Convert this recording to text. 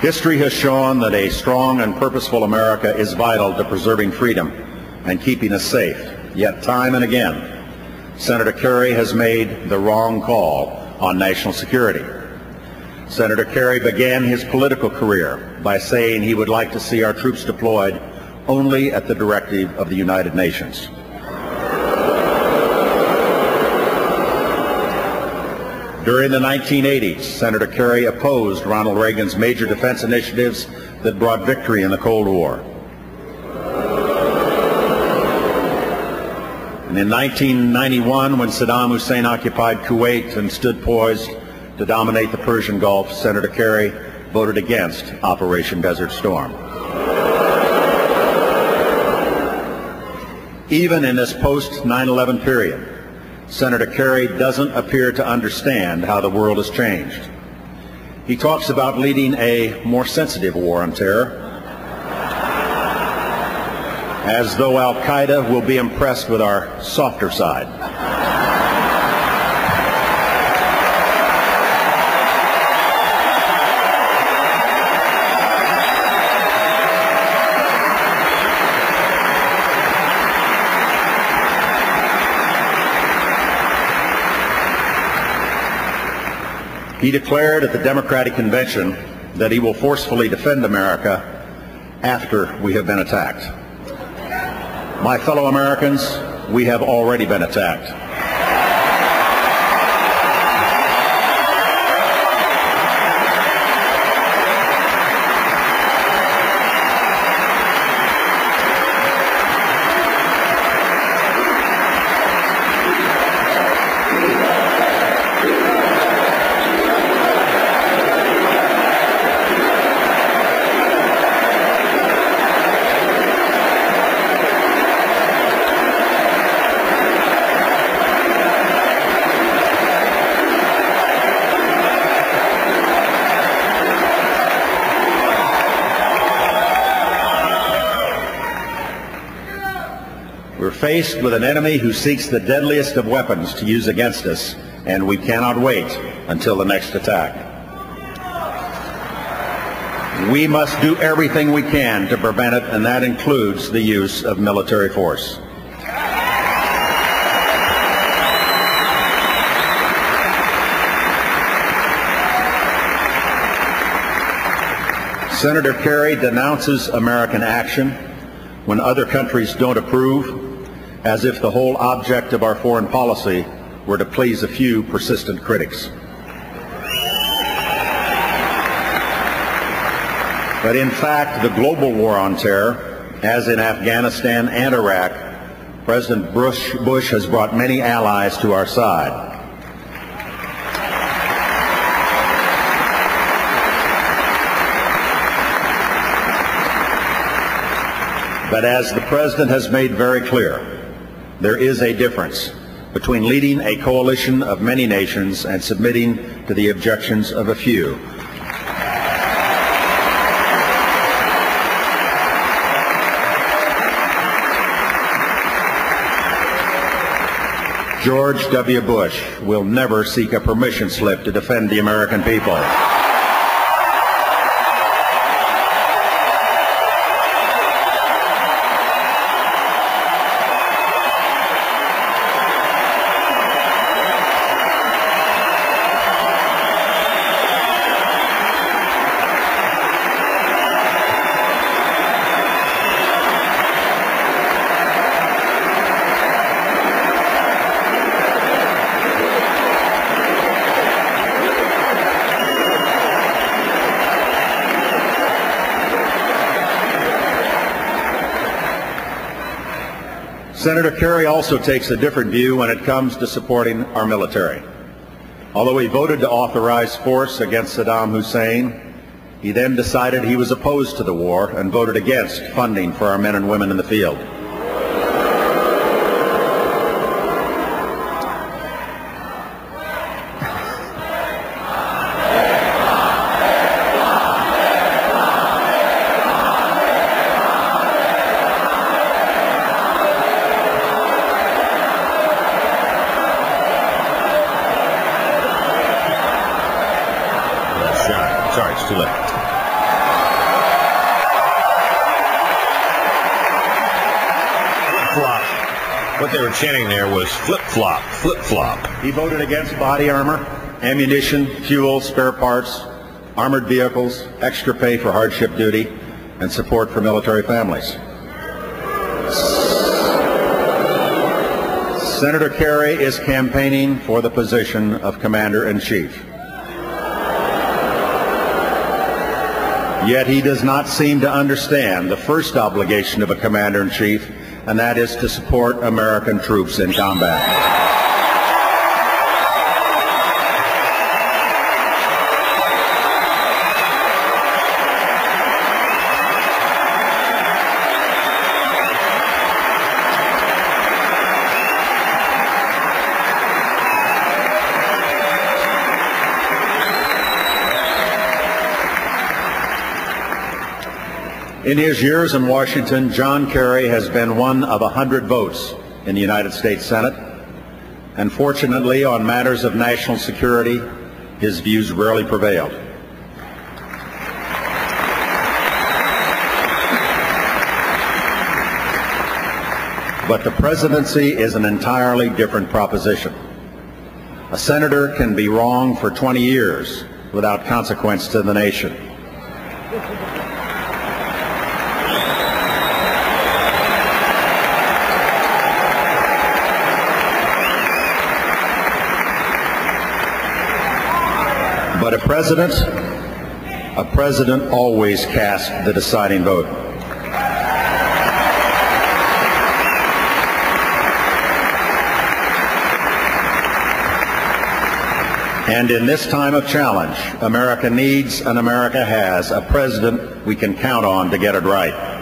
History has shown that a strong and purposeful America is vital to preserving freedom and keeping us safe. Yet time and again, Senator Kerry has made the wrong call on national security. Senator Kerry began his political career by saying he would like to see our troops deployed only at the directive of the United Nations. During the 1980s, Senator Kerry opposed Ronald Reagan's major defense initiatives that brought victory in the Cold War. And in 1991, when Saddam Hussein occupied Kuwait and stood poised to dominate the Persian Gulf, Senator Kerry voted against Operation Desert Storm. Even in this post-9/11 period, Senator Kerry doesn't appear to understand how the world has changed. He talks about leading a more sensitive war on terror, as though Al-Qaeda will be impressed with our softer side. He declared at the Democratic Convention that he will forcefully defend America after we have been attacked. My fellow Americans, we have already been attacked. We're faced with an enemy who seeks the deadliest of weapons to use against us, and we cannot wait until the next attack. We must do everything we can to prevent it, and that includes the use of military force. Senator Kerry denounces American action when other countries don't approve, as if the whole object of our foreign policy were to please a few persistent critics. But in fact, the global war on terror, as in Afghanistan and Iraq, President Bush has brought many allies to our side. But as the President has made very clear, there is a difference between leading a coalition of many nations and submitting to the objections of a few. George W. Bush will never seek a permission slip to defend the American people. Senator Kerry also takes a different view when it comes to supporting our military. Although he voted to authorize force against Saddam Hussein, he then decided he was opposed to the war and voted against funding for our men and women in the field. Sorry, it's too late. What they were chanting there was flip-flop, flip-flop. He voted against body armor, ammunition, fuel, spare parts, armored vehicles, extra pay for hardship duty, and support for military families. Senator Kerry is campaigning for the position of Commander-in-Chief. Yet he does not seem to understand the first obligation of a Commander-in-Chief, and that is to support American troops in combat. In his years in Washington, John Kerry has been one of 100 votes in the United States Senate, and fortunately, on matters of national security, his views rarely prevailed. But the presidency is an entirely different proposition. A senator can be wrong for 20 years without consequence to the nation. But a president always casts the deciding vote. And in this time of challenge, America needs and America has a president we can count on to get it right.